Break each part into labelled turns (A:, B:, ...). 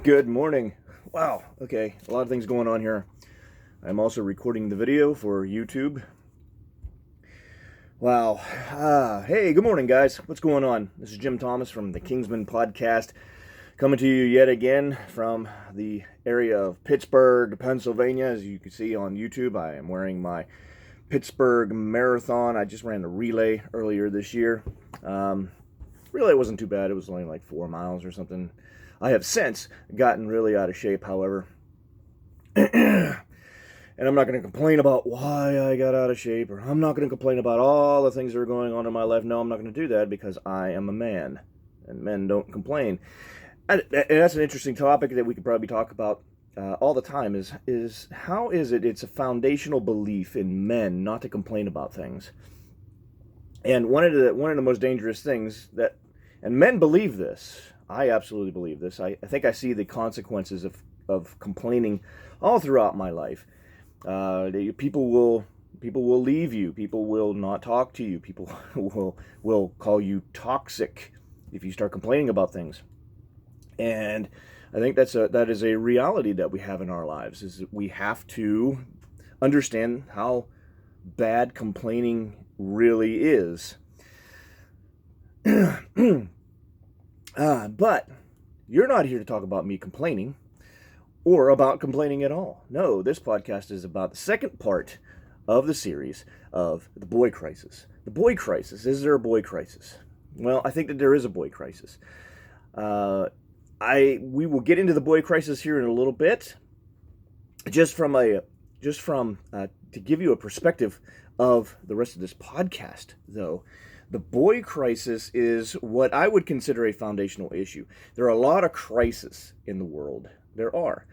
A: Good morning. Wow, okay, a lot of things going on here. I'm also recording the video for YouTube. Wow. Hey, good morning, guys. What's going on? This is Jim Thomas from the Kingsman Podcast, coming to you yet again from the area of Pittsburgh, Pennsylvania. As you can see on YouTube, I am wearing my Pittsburgh Marathon. I just ran a relay earlier this year. Relay wasn't too bad. It was only like 4 miles or something. I have since gotten really out of shape, however. And I'm not going to complain about why I got out of shape, or I'm not going to complain about all the things that are going on in my life. No, I'm not going to do that because I am a man, and men don't complain. And that's an interesting topic that we could probably talk about all the time, is how is it it's a foundational belief in men not to complain about things. And one of the most dangerous things that, and men believe this, I absolutely believe this. I think I see the consequences of complaining all throughout my life. People will leave you. People will not talk to you. People will call you toxic if you start complaining about things. And I think that is a reality that we have in our lives. Is that we have to understand how bad complaining really is. But you're not here to talk about me complaining or about complaining at all. No, this podcast is about the second part of the series of the boy crisis. The boy crisis. Is there a boy crisis? Well, I think that there is a boy crisis. We will get into the boy crisis here in a little bit. To give you a perspective of the rest of this podcast, though. The boy crisis is what I would consider a foundational issue. There are a lot of crises in the world. There are.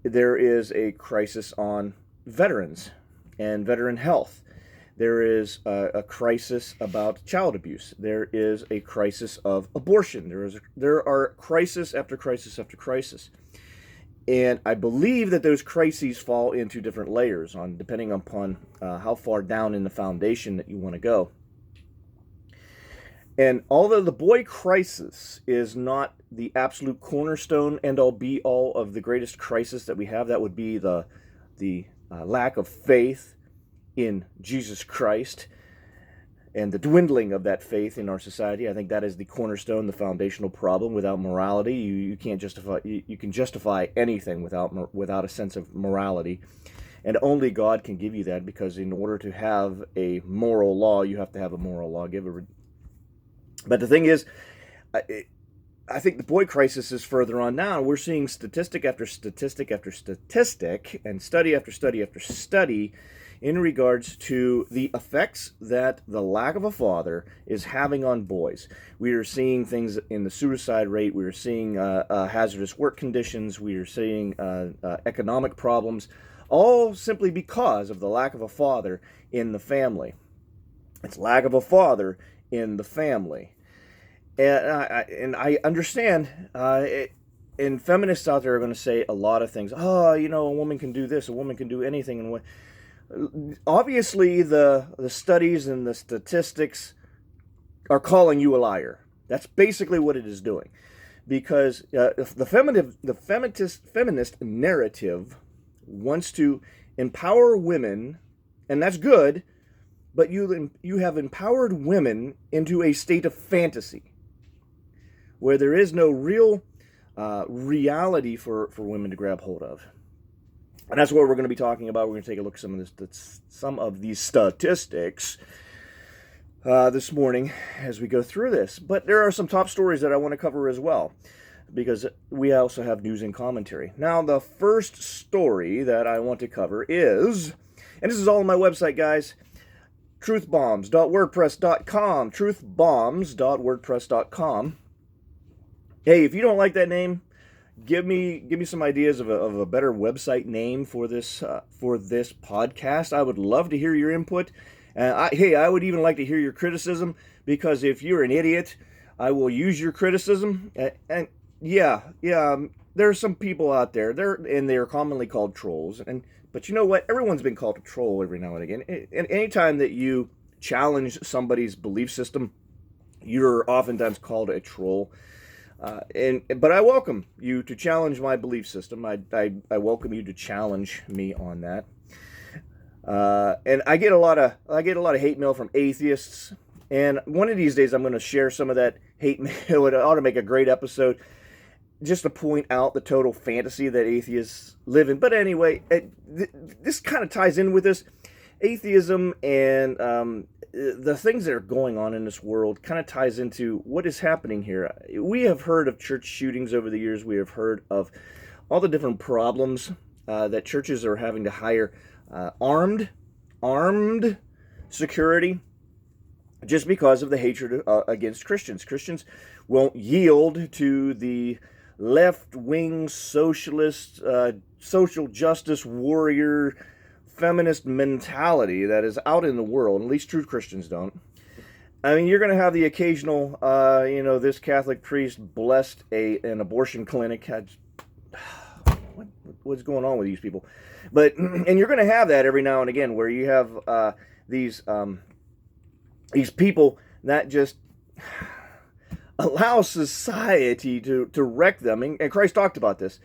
A: There is a crisis on veterans and veteran health. There is a crisis about child abuse. There is a crisis of abortion. There are crisis after crisis after crisis. And I believe that those crises fall into different layers depending upon how far down in the foundation that you want to go. And although the boy crisis is not the absolute cornerstone end-all be-all of the greatest crisis that we have, that would be the lack of faith in Jesus Christ and the dwindling of that faith in our society. I think that is the cornerstone, the foundational problem. Without morality, you can't justify. You can justify anything without a sense of morality, and only God can give you that. Because in order to have a moral law, you have to have a moral lawgiver. But the thing is, I think the boy crisis is further on now. We're seeing statistic after statistic after statistic and study after study after study in regards to the effects that the lack of a father is having on boys. We are seeing things in the suicide rate. We are seeing hazardous work conditions. We are seeing economic problems, all simply because of the lack of a father in the family. It's lack of a father in the family. And I understand, and feminists out there are going to say a lot of things. Oh, a woman can do this, a woman can do anything. And obviously, the studies and the statistics are calling you a liar. That's basically what it is doing, because the feminist narrative wants to empower women, and that's good. But you have empowered women into a state of fantasy, where there is no real reality for women to grab hold of. And that's what we're going to be talking about. We're going to take a look at some of these statistics this morning as we go through this. But there are some top stories that I want to cover as well, because we also have news and commentary. Now, the first story that I want to cover is, and this is all on my website, guys, truthbombs.wordpress.com, truthbombs.wordpress.com. Hey, if you don't like that name, give me some ideas of a better website name for this podcast. I would love to hear your input. I would even like to hear your criticism, because if you're an idiot, I will use your criticism. And there are some people out there, they are commonly called trolls. But you know what? Everyone's been called a troll every now and again. And anytime that you challenge somebody's belief system, you're oftentimes called a troll. But I welcome you to challenge my belief system. I welcome you to challenge me on that. And I get a lot of hate mail from atheists. And one of these days, I'm going to share some of that hate mail. It ought to make a great episode, just to point out the total fantasy that atheists live in. But anyway, this kind of ties in with this. Atheism and the things that are going on in this world kind of ties into what is happening here. We have heard of church shootings over the years. We have heard of all the different problems that churches are having to hire armed security just because of the hatred against Christians. Christians won't yield to the left-wing socialist, social justice warrior, feminist mentality that is out in the world. At least true Christians don't. I mean, you're going to have the occasional, this Catholic priest blessed an abortion clinic. What's going on with these people? And you're going to have that every now and again, where you have these people that just allow society to wreck them. And Christ talked about this.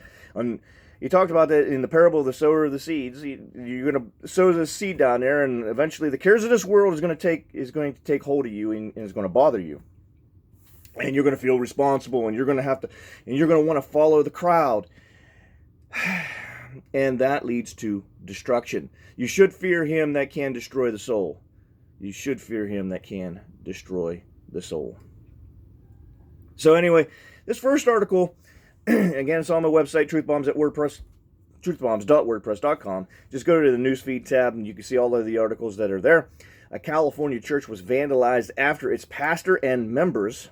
A: He talked about that in the parable of the sower of the seeds. You're going to sow this seed down there, and eventually the cares of this world is going to take hold of you and is going to bother you. And you're going to feel responsible, and you're going to want to follow the crowd. And that leads to destruction. You should fear him that can destroy the soul. You should fear him that can destroy the soul. So anyway, this first article, again, it's on my website, truthbombs.wordpress.com. Just go to the newsfeed tab and you can see all of the articles that are there. A California church was vandalized after its pastor and members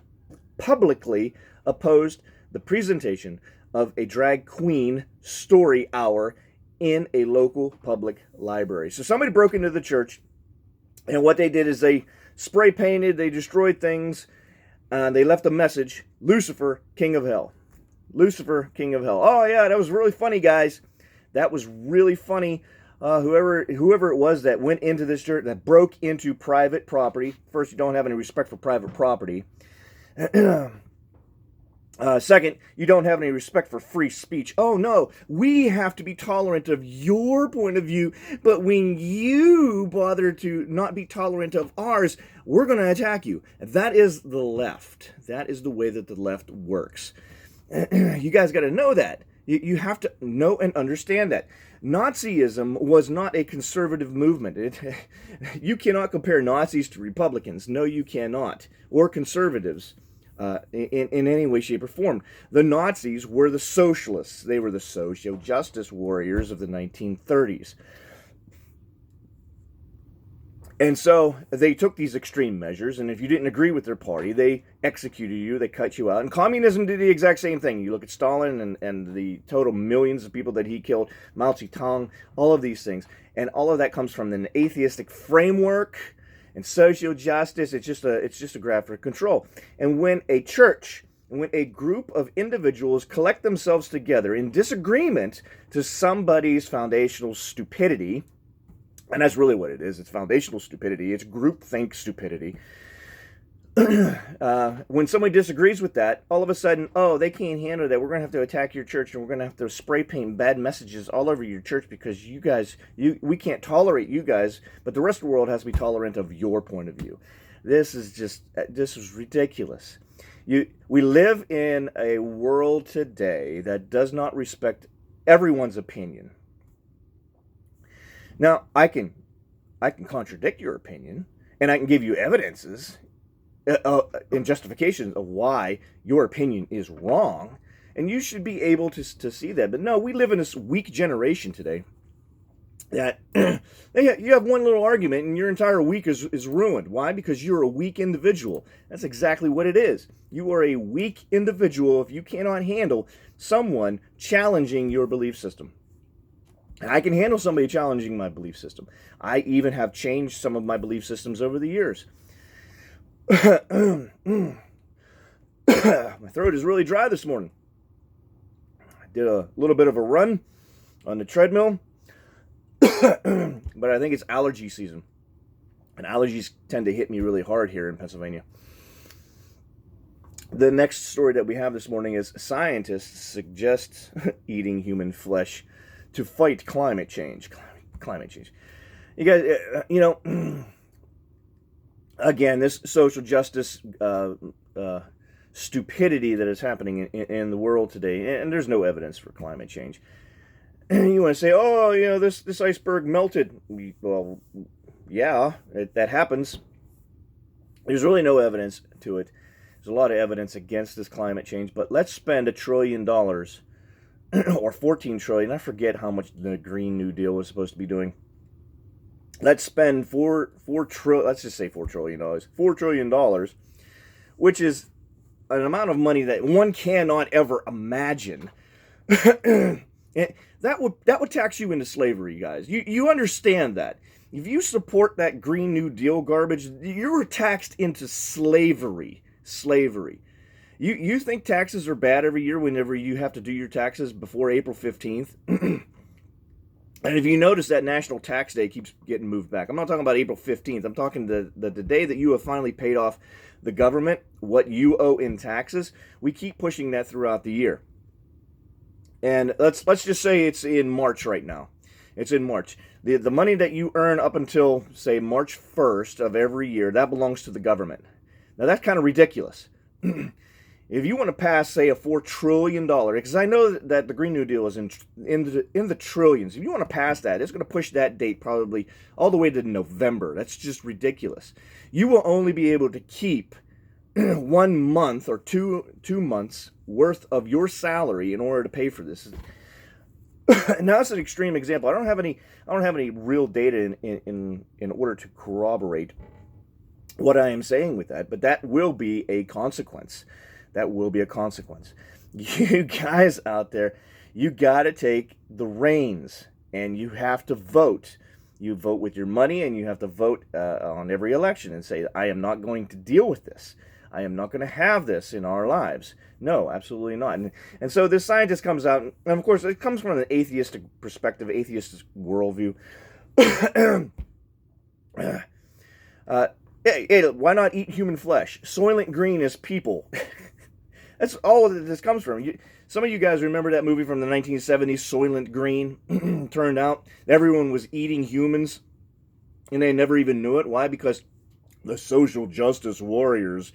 A: publicly opposed the presentation of a drag queen story hour in a local public library. So somebody broke into the church, and what they did is they spray painted, they destroyed things, they left a message: Lucifer, King of Hell. Lucifer, King of Hell. Oh yeah, that was really funny, guys. That was really funny. Whoever it was that went into this church, that broke into private property. First, you don't have any respect for private property. Second, you don't have any respect for free speech. Oh no, we have to be tolerant of your point of view, but when you bother to not be tolerant of ours, we're going to attack you. That is the left. That is the way that the left works. You guys got to know that. You have to know and understand that. Nazism was not a conservative movement. You cannot compare Nazis to Republicans. No, you cannot. Or conservatives. In any way, shape, or form. The Nazis were the socialists. They were the social justice warriors of the 1930s. And so they took these extreme measures, and if you didn't agree with their party, they executed you, they cut you out. And communism did the exact same thing. You look at Stalin and the total millions of people that he killed, Mao Zedong, all of these things. And all of that comes from an atheistic framework. And social justice, it's just a grab for control. And when a church, when a group of individuals collect themselves together in disagreement to somebody's foundational stupidity, and that's really what it is, it's foundational stupidity, it's groupthink stupidity. When somebody disagrees with that, all of a sudden, oh, they can't handle that. We're going to have to attack your church, and we're going to have to spray paint bad messages all over your church because you guys, we can't tolerate you guys, but the rest of the world has to be tolerant of your point of view. This is ridiculous. We live in a world today that does not respect everyone's opinion. Now, I can contradict your opinion, and I can give you evidences in justification of why your opinion is wrong, and you should be able to see that. But no, we live in this weak generation today that you have one little argument and your entire week is ruined. Why? Because you're a weak individual. That's exactly what it is. You are a weak individual if you cannot handle someone challenging your belief system. And I can handle somebody challenging my belief system. I even have changed some of my belief systems over the years. My throat is really dry this morning. I did a little bit of a run on the treadmill, but I think it's allergy season, and allergies tend to hit me really hard here in Pennsylvania. The next story that we have this morning is scientists suggest eating human flesh to fight climate change. Climate change. You guys, again, this social justice stupidity that is happening in the world today, and there's no evidence for climate change. And you want to say, oh, this iceberg melted. Well, yeah, that happens. There's really no evidence to it. There's a lot of evidence against this climate change, but let's spend $1 trillion or 14 trillion. I forget how much the Green New Deal was supposed to be doing. Let's spend let's just say $4 trillion, $4 trillion, which is an amount of money that one cannot ever imagine. That would tax you into slavery, guys. You understand that. If you support that Green New Deal garbage, you're taxed into slavery. You think taxes are bad every year whenever you have to do your taxes before April 15th? And if you notice, that National Tax Day keeps getting moved back. I'm not talking about April 15th. I'm talking the day that you have finally paid off the government what you owe in taxes. We keep pushing that throughout the year. And let's just say it's in March right now. It's in March. The money that you earn up until, say, March 1st of every year, that belongs to the government. Now, that's kind of ridiculous. If you want to pass, say, a $4 trillion, because I know that the Green New Deal is in the trillions. If you want to pass that, it's going to push that date probably all the way to November. That's just ridiculous. You will only be able to keep 1 month or two months worth of your salary in order to pay for this. Now, that's an extreme example. I don't have any real data in order to corroborate what I am saying with that, but that will be a consequence. That will be a consequence. You guys out there, you got to take the reins, and you have to vote. You vote with your money, and you have to vote on every election and say, I am not going to deal with this. I am not going to have this in our lives. No, absolutely not. And so this scientist comes out, and of course, it comes from an atheistic perspective, atheistic worldview. Hey, why not eat human flesh? Soylent Green is people. That's all that this comes from. Some of you guys remember that movie from the 1970s, Soylent Green? Turned out everyone was eating humans, and they never even knew it. Why? Because the social justice warriors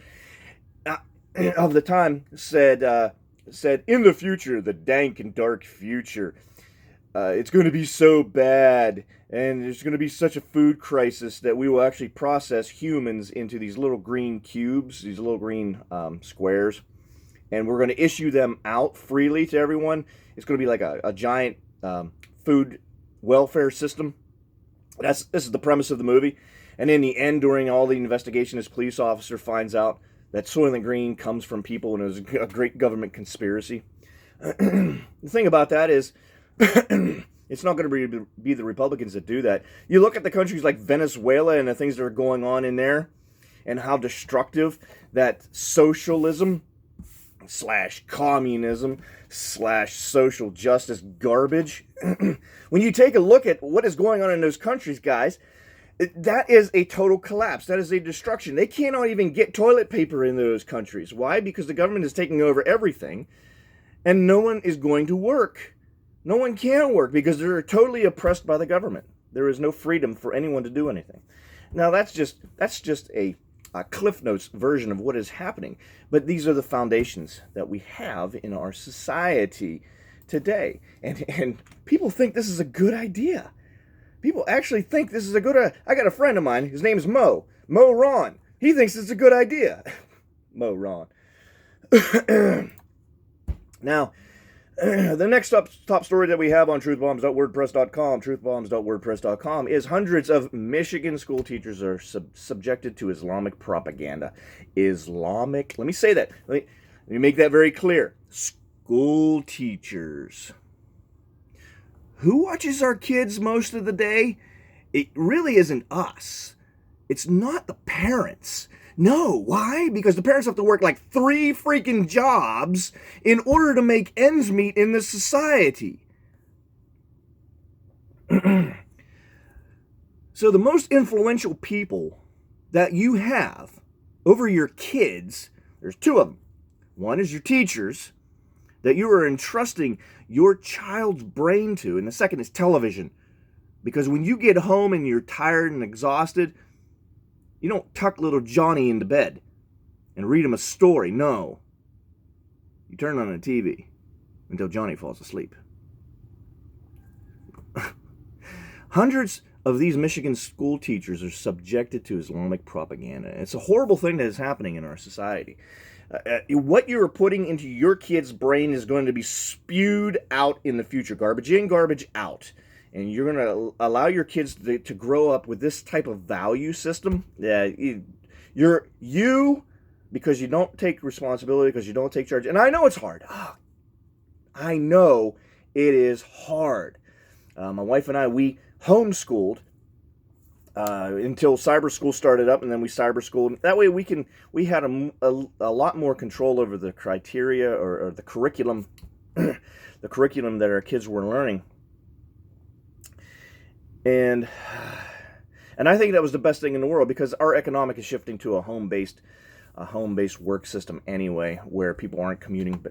A: of the time said, in the future, the dank and dark future, it's going to be so bad, and there's going to be such a food crisis that we will actually process humans into these little green cubes, these little green squares, and we're going to issue them out freely to everyone. It's going to be like a giant food welfare system. This is the premise of the movie. And in the end, during all the investigation, this police officer finds out that Soylent Green comes from people, and it was a great government conspiracy. The thing about that is, it's not going to be the Republicans that do that. You look at the countries like Venezuela and the things that are going on in there, and how destructive that socialism / communism / social justice garbage. When you take a look at what is going on in those countries, guys, that is a total collapse. That is a destruction. They cannot even get toilet paper in those countries. Why? Because the government is taking over everything, and no one is going to work. No one can work because they're totally oppressed by the government. There is no freedom for anyone to do anything. Now, that's just a Cliff Notes version of what is happening. But these are the foundations that we have in our society today. And people think this is a good idea. People actually think this is a good idea. I got a friend of mine, his name is Mo Ron. He thinks it's a good idea. Mo Ron. Now, the next top story that we have on truthbombs.wordpress.com is hundreds of Michigan school teachers are subjected to Islamic propaganda. Islamic, let me say that. Let me make that very clear. School teachers. Who watches our kids most of the day? It really isn't us. It's not the parents. No, why? Because the parents have to work like 3 freaking jobs in order to make ends meet in this society. So the most influential people that you have over your kids, there's 2 of them. One is your teachers that you are entrusting your child's brain to, and the second is television. Because when you get home and you're tired and exhausted, you don't tuck little Johnny into bed and read him a story. No. You turn on the TV until Johnny falls asleep. Hundreds of these Michigan school teachers are subjected to Islamic propaganda. It's a horrible thing that is happening in our society. What you're putting into your kid's brain is going to be spewed out in the future. Garbage in, garbage out. And you're going to allow your kids to grow up with this type of value system. You, because you don't take responsibility, because you don't take charge. And I know it's hard. I know it is hard. My wife and I, we homeschooled until cyber school started up, and then we cyber schooled. That way we had a lot more control over the criteria or the curriculum, the curriculum that our kids were learning. And I think that was the best thing in the world, because our economic is shifting to a home-based work system anyway, where people aren't commuting.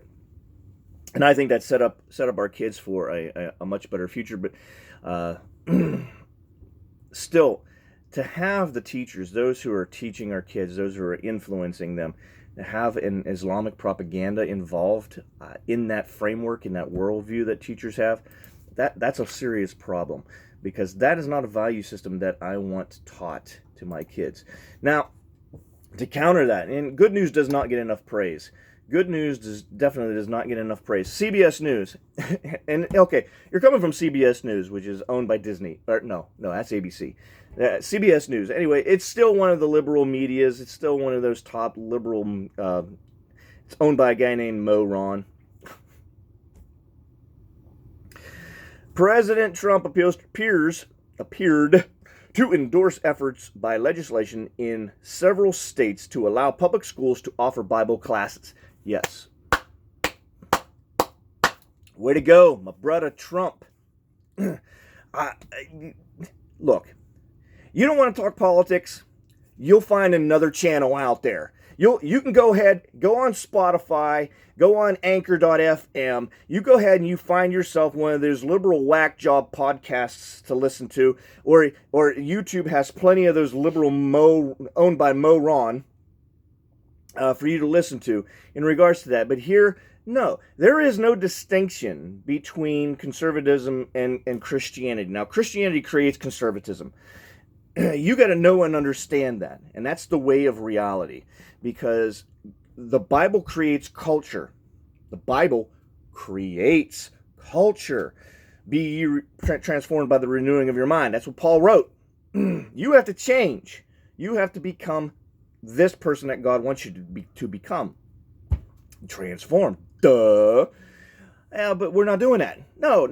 A: And I think that set up our kids for a much better future. But still, to have the teachers, those who are teaching our kids, those who are influencing them, to have an Islamic propaganda involved in that framework, in that worldview that teachers have, that's a serious problem, because that is not a value system that I want taught to my kids. Now, to counter that, and good news does not get enough praise. Good news definitely does not get enough praise. CBS News, and okay, you're coming from CBS News, which is owned by Disney. Or no, that's ABC. CBS News. Anyway, it's still one of the liberal medias. It's still one of those top liberal. It's owned by a guy named Mo Ron. President Trump appeared to endorse efforts by legislation in several states to allow public schools to offer Bible classes. Yes. Way to go, my brother Trump. Look, you don't want to talk politics? You'll find another channel out there. You can go ahead, go on Spotify, go on Anchor.fm. You go ahead and you find yourself one of those liberal whack job podcasts to listen to, or YouTube has plenty of those liberal owned by Mo Ron for you to listen to in regards to that. But here, no, there is no distinction between conservatism and Christianity. Now, Christianity creates conservatism. You got to know and understand that. And that's the way of reality. Because the Bible creates culture. The Bible creates culture. Be ye transformed by the renewing of your mind. That's what Paul wrote. You have to change. You have to become this person that God wants you to become. Transformed. Duh. Yeah, but we're not doing that. No.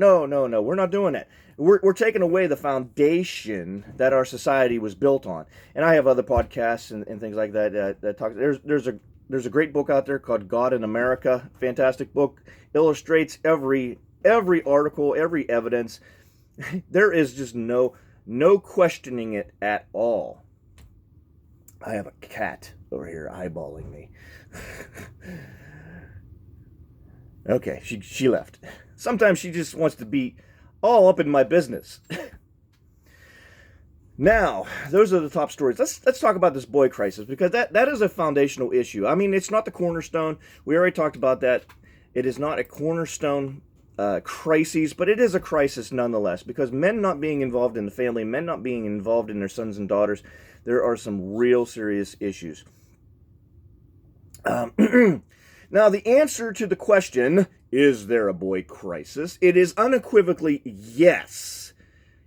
A: We're not doing that. We're taking away the foundation that our society was built on. And I have other podcasts and things like that that talk. There's a great book out there called God in America. Fantastic book. Illustrates every article, every evidence. There is just no questioning it at all. I have a cat over here eyeballing me. Okay, she left. Sometimes she just wants to be all up in my business. Now, those are the top stories. Let's talk about this boy crisis, because that is a foundational issue. I mean, it's not the cornerstone. We already talked about that. It is not a cornerstone crisis, but it is a crisis nonetheless, because men not being involved in the family, men not being involved in their sons and daughters, there are some real serious issues. Now, the answer to the question, is there a boy crisis? It is unequivocally yes.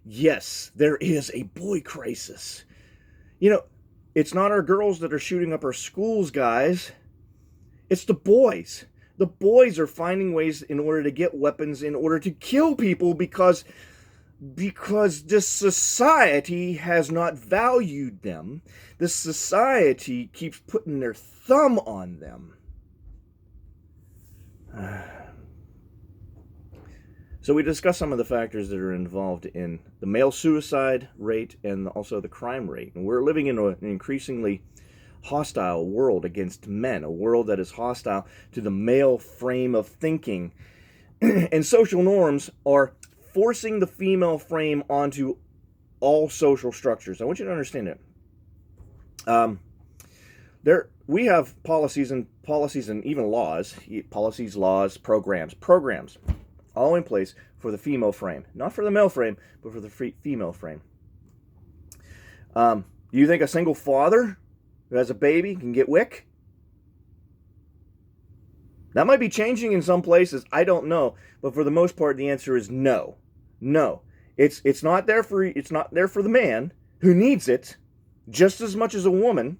A: Yes, there is a boy crisis. You know, it's not our girls that are shooting up our schools, guys. It's the boys. The boys are finding ways in order to get weapons, in order to kill people, because this society has not valued them. This society keeps putting their thumb on them. So we discussed some of the factors that are involved in the male suicide rate and also the crime rate. And we're living in an increasingly hostile world against men, a world that is hostile to the male frame of thinking. And social norms are forcing the female frame onto all social structures. I want you to understand it. We have policies and even laws, programs, all in place for the female frame, not for the male frame, but for the female frame. You think a single father who has a baby can get WIC? That might be changing in some places. I don't know, but for the most part, the answer is no. No, it's not there for the man who needs it just as much as a woman.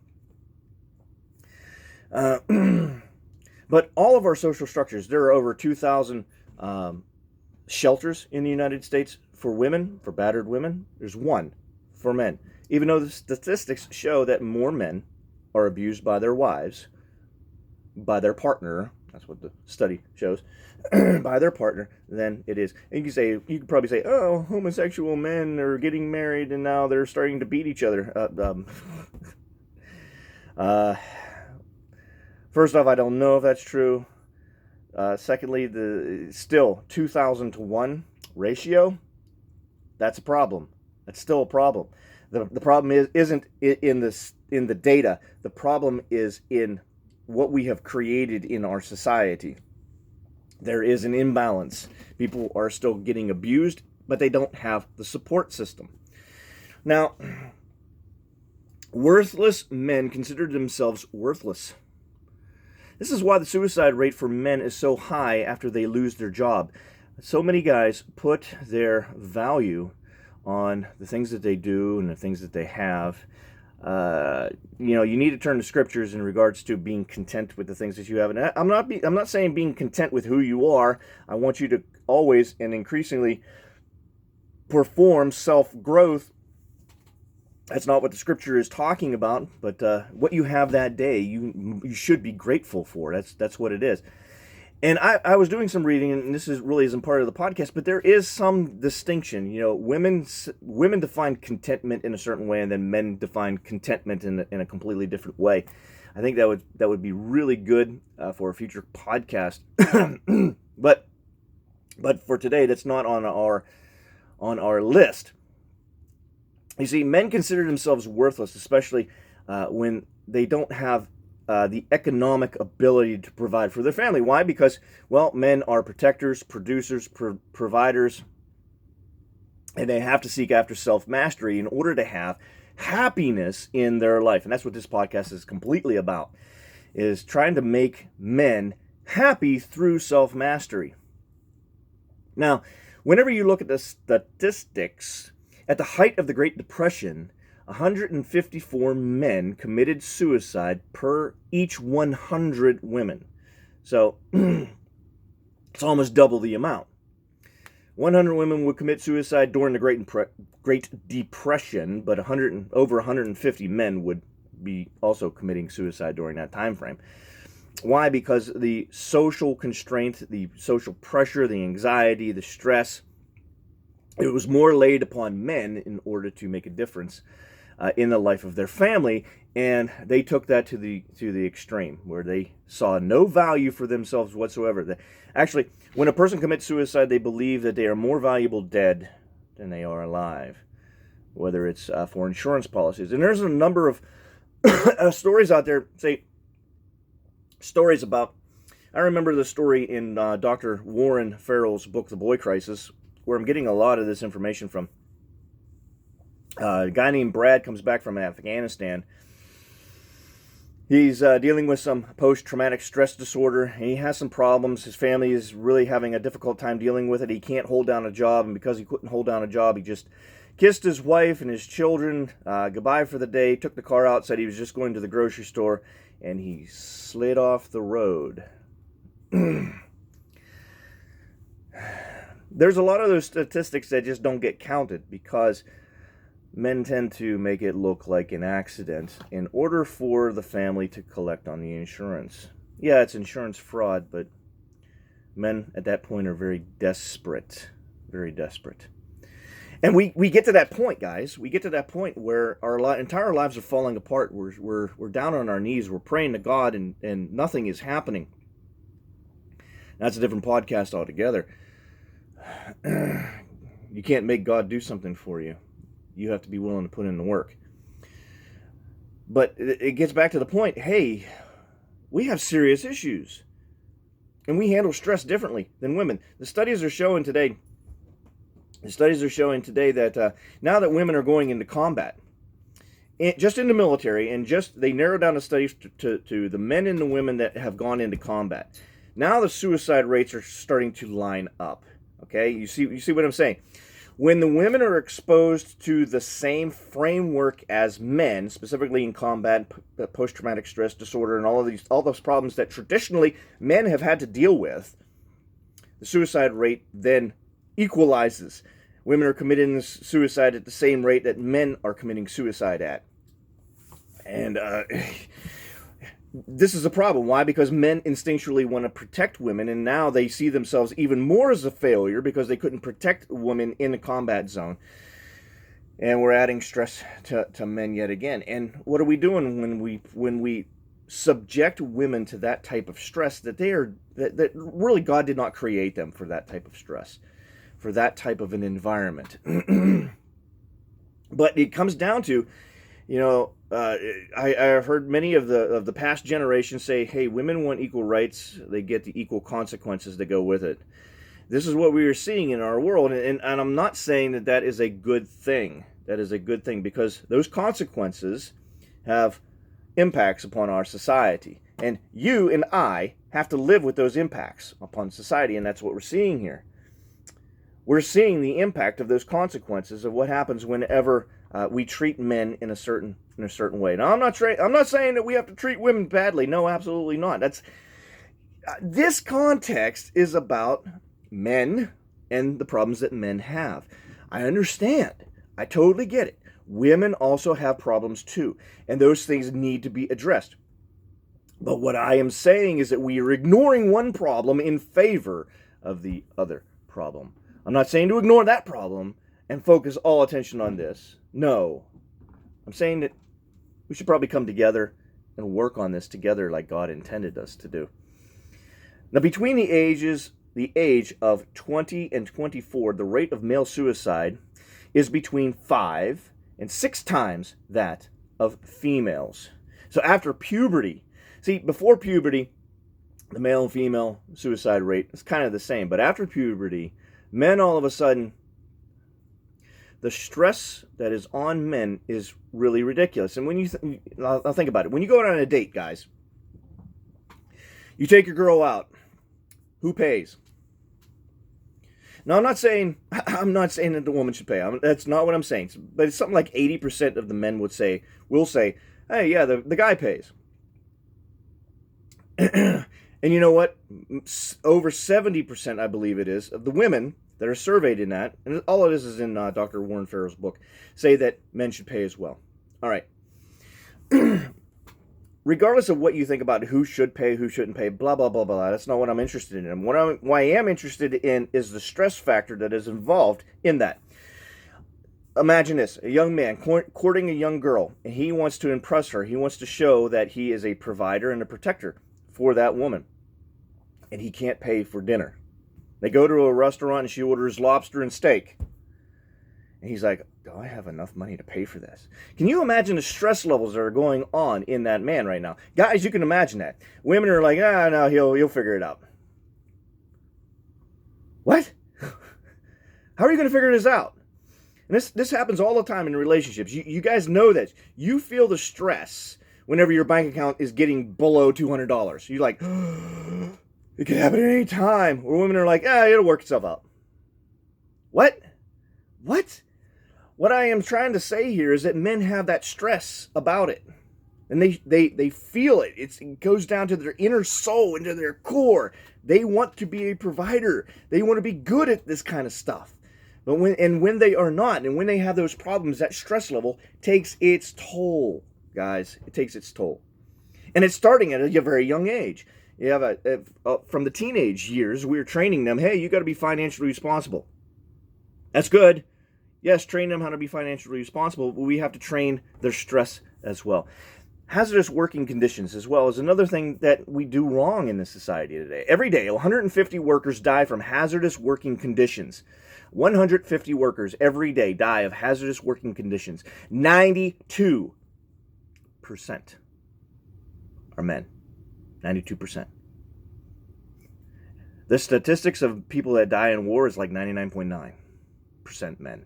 A: But all of our social structures, there are over 2,000 shelters in the United States for women, for battered women. There's one for men. Even though the statistics show that more men are abused by their wives, by their partner, that's what the study shows, by their partner, than it is. And you could probably say, oh, homosexual men are getting married and now they're starting to beat each other. First off, I don't know if that's true. Secondly, the still 2,000 to 1 ratio, that's a problem. That's still a problem. The problem isn't in the data. The problem is in what we have created in our society. There is an imbalance. People are still getting abused, but they don't have the support system. Now, worthless men consider themselves worthless. This is why the suicide rate for men is so high after they lose their job. So many guys put their value on the things that they do and the things that they have. You need to turn to scriptures in regards to being content with the things that you have. And I'm not saying being content with who you are. I want you to always and increasingly perform self-growth. That's not what the scripture is talking about, but what you have that day, you should be grateful for. That's what it is. And I was doing some reading, and this really isn't part of the podcast, but there is some distinction. Women define contentment in a certain way, and then men define contentment in a completely different way. I think that would be really good for a future podcast. but for today, that's not on our list. You see, men consider themselves worthless, especially when they don't have the economic ability to provide for their family. Why? Because, men are protectors, producers, providers, and they have to seek after self-mastery in order to have happiness in their life. And that's what this podcast is completely about, is trying to make men happy through self-mastery. Now, whenever you look at the statistics, at the height of the Great Depression, 154 men committed suicide per each 100 women. So it's almost double the amount. 100 women would commit suicide during the Great Depression, but over 150 men would be also committing suicide during that time frame. Why? Because the social constraint, the social pressure, the anxiety, the stress, it was more laid upon men in order to make a difference in the life of their family, and they took that to the extreme, where they saw no value for themselves whatsoever. Actually, when a person commits suicide, they believe that they are more valuable dead than they are alive, whether it's for insurance policies. And there's a number of stories out there, stories about, I remember the story in Dr. Warren Farrell's book, The Boy Crisis, where I'm getting a lot of this information from. A guy named Brad comes back from Afghanistan. He's dealing with some post-traumatic stress disorder. And he has some problems. His family is really having a difficult time dealing with it. He can't hold down a job, and because he couldn't hold down a job, he just kissed his wife and his children goodbye for the day, took the car out, said he was just going to the grocery store, and he slid off the road. There's a lot of those statistics that just don't get counted because men tend to make it look like an accident in order for the family to collect on the insurance. Yeah, it's insurance fraud, but men at that point are very desperate. Very desperate. And we get to that point, guys. We get to that point where our entire lives are falling apart. We're down on our knees. We're praying to God, and nothing is happening. That's a different podcast altogether. You can't make God do something for you. You have to be willing to put in the work. But it gets back to the point, hey, we have serious issues. And we handle stress differently than women. The studies are showing today that now that women are going into combat, just in the military, and they narrowed down the studies to the men and the women that have gone into combat. Now the suicide rates are starting to line up. Okay, you see what I'm saying? When the women are exposed to the same framework as men, specifically in combat, post-traumatic stress disorder, and all those problems that traditionally men have had to deal with, the suicide rate then equalizes. Women are committing suicide at the same rate that men are committing suicide at. And this is a problem. Why? Because men instinctually want to protect women, and now they see themselves even more as a failure because they couldn't protect women in a combat zone. And we're adding stress to men yet again. And what are we doing when we subject women to that type of stress that that really God did not create them for that type of stress, for that type of an environment? But it comes down to, I've heard many of the past generations say, hey, women want equal rights, they get the equal consequences that go with it. This is what we are seeing in our world, and I'm not saying that is a good thing. That is a good thing, because those consequences have impacts upon our society. And you and I have to live with those impacts upon society, and that's what we're seeing here. We're seeing the impact of those consequences of what happens whenever we treat men in a certain way. Now, I'm not saying that we have to treat women badly. No, absolutely not. This context is about men and the problems that men have. I understand. I totally get it. Women also have problems too, and those things need to be addressed. But what I am saying is that we are ignoring one problem in favor of the other problem. I'm not saying to ignore that problem and focus all attention on this. No. I'm saying that we should probably come together and work on this together like God intended us to do. Now, between the age of 20 and 24, the rate of male suicide is between 5 and 6 times that of females. So after puberty, before puberty, the male and female suicide rate is kind of the same. But after puberty, men all of a sudden, the stress that is on men is really ridiculous. And when I'll think about it. When you go on a date, guys, you take your girl out. Who pays? Now, I'm not saying that the woman should pay. That's not what I'm saying. But it's something like 80% of the men will say, hey, yeah, the guy pays. And you know what? Over 70%, I believe it is, of the women that are surveyed in that, and all of this is in Dr. Warren Farrell's book, say that men should pay as well. All right. Regardless of what you think about who should pay, who shouldn't pay, blah, blah, blah, blah, that's not what I'm interested in. What I am interested in is the stress factor that is involved in that. Imagine this, a young man courting a young girl, and he wants to impress her. He wants to show that he is a provider and a protector for that woman, and he can't pay for dinner. They go to a restaurant, and she orders lobster and steak. And he's like, do I have enough money to pay for this? Can you imagine the stress levels that are going on in that man right now? Guys, you can imagine that. Women are like, no, he'll figure it out. What? How are you going to figure this out? And this happens all the time in relationships. You guys know that. You feel the stress whenever your bank account is getting below $200. You're like, it could happen at any time. Or women are like, it'll work itself out. What? What I am trying to say here is that men have that stress about it. And they feel it. It goes down to their inner soul, into their core. They want to be a provider. They want to be good at this kind of stuff. But when they are not, and when they have those problems, that stress level takes its toll, guys. It takes its toll. And it's starting at a very young age. You have from the teenage years, we're training them, hey, you got to be financially responsible. That's good. Yes, train them how to be financially responsible, but we have to train their stress as well. Hazardous working conditions as well is another thing that we do wrong in this society today. Every day, 150 workers die from hazardous working conditions. 150 workers every day die of hazardous working conditions. 92% are men. 92%. The statistics of people that die in war is like 99.9% men.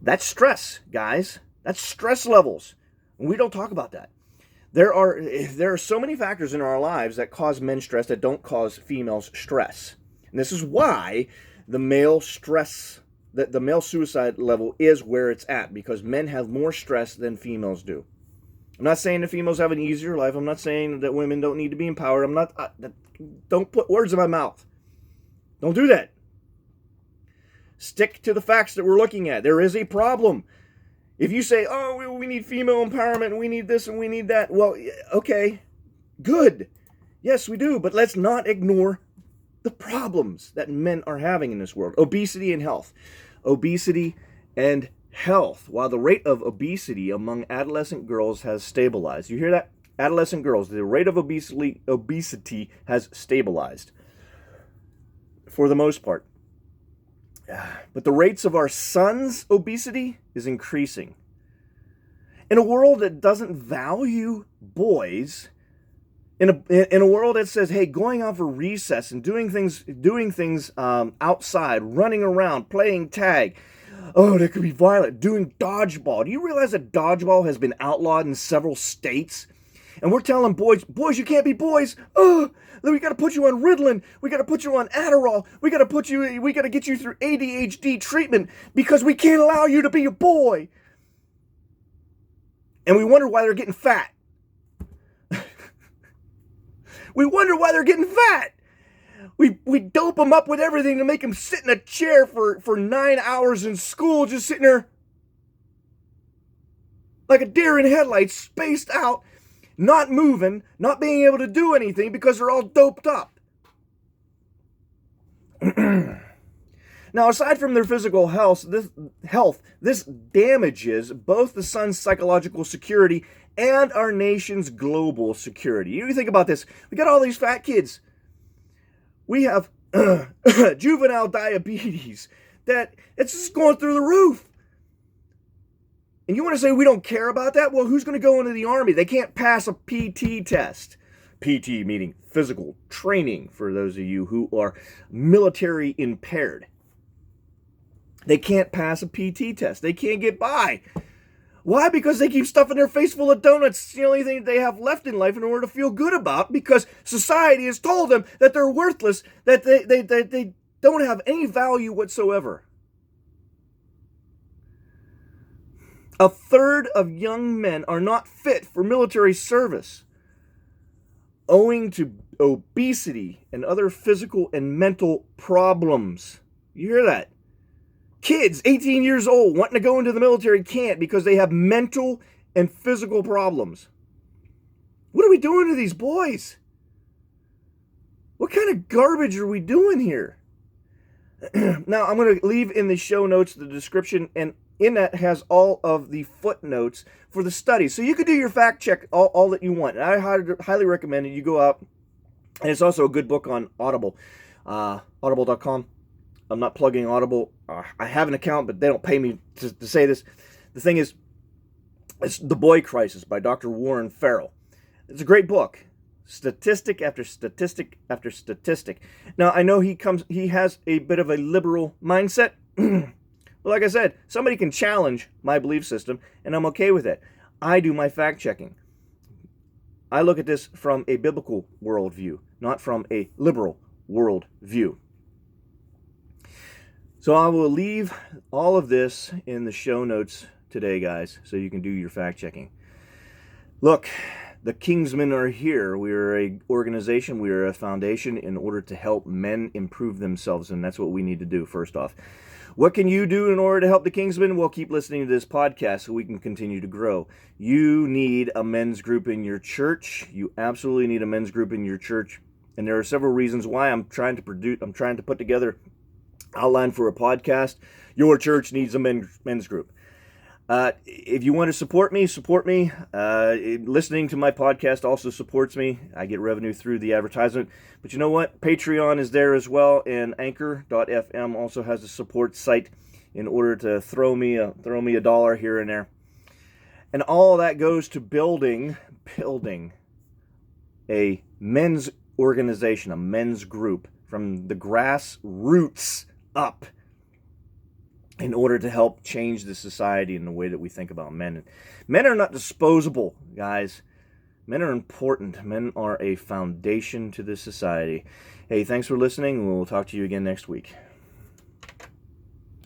A: That's stress, guys. That's stress levels. And we don't talk about that. There are so many factors in our lives that cause men stress that don't cause females stress. And this is why the male suicide level is where it's at, because men have more stress than females do. I'm not saying that females have an easier life. I'm not saying that women don't need to be empowered. Don't put words in my mouth. Don't do that. Stick to the facts that we're looking at. There is a problem. If you say, oh, we need female empowerment, and we need this and we need that, well, okay, good. Yes, we do, but let's not ignore the problems that men are having in this world. Obesity and health. Obesity and health. While the rate of obesity among adolescent girls has stabilized. You hear that? Adolescent girls, the rate of obesity has stabilized for the most part. But the rates of our sons' obesity is increasing. In a world that doesn't value boys, in a world that says, hey, going out for recess and doing things outside, running around, playing tag, oh, that could be violent, doing dodgeball. Do you realize that dodgeball has been outlawed in several states? And we're telling boys, you can't be boys. Oh, we got to put you on Ritalin. We got to put you on Adderall. We got to get you through ADHD treatment because we can't allow you to be a boy. And we wonder why they're getting fat. We wonder why they're getting fat. We dope them up with everything to make them sit in a chair for 9 hours in school, just sitting there like a deer in headlights, spaced out, not moving, not being able to do anything because they're all doped up. Now, aside from their physical health, this damages both the son's psychological security and our nation's global security. You think about this. We got all these fat kids. We have juvenile diabetes that it's just going through the roof. And you want to say we don't care about that? Well, who's going to go into the army? They can't pass a PT test. PT meaning physical training, for those of you who are military impaired. They can't pass a PT test. They can't get by. Why? Because they keep stuffing their face full of donuts. It's the only thing they have left in life in order to feel good about, because society has told them that they're worthless, that they don't have any value whatsoever. A third of young men are not fit for military service, owing to obesity and other physical and mental problems. You hear that? Kids, 18 years old, wanting to go into the military can't because they have mental and physical problems. What are we doing to these boys? What kind of garbage are we doing here? Now, I'm going to leave in the show notes the description, and in that has all of the footnotes for the study. So you could do your fact check all that you want. And I highly recommend it. You go out, and it's also a good book on Audible, audible.com. I'm not plugging Audible. I have an account, but they don't pay me to say this. The thing is, it's The Boy Crisis by Dr. Warren Farrell. It's a great book. Statistic after statistic after statistic. Now, I know he has a bit of a liberal mindset. But like I said, somebody can challenge my belief system, and I'm okay with it. I do my fact checking. I look at this from a biblical worldview, not from a liberal worldview. So I will leave all of this in the show notes today, guys, so you can do your fact checking. Look, the Kingsmen are here. We are an organization, we are a foundation in order to help men improve themselves, and that's what we need to do first off. What can you do in order to help the Kingsmen? Well, keep listening to this podcast so we can continue to grow. You need a men's group in your church. You absolutely need a men's group in your church. And there are several reasons why I'm trying to put together outline for a podcast. Your church needs a men's group. If you want to support me, support me. Listening to my podcast also supports me. I get revenue through the advertisement. But you know what? Patreon is there as well, and Anchor.fm also has a support site in order to throw me a dollar here and there. And all that goes to building a men's organization, a men's group from the grassroots up, in order to help change the society and the way that we think about men. Men are not disposable, guys. Men are important. Men are a foundation to this society. Hey, thanks for listening. We'll talk to you again next week.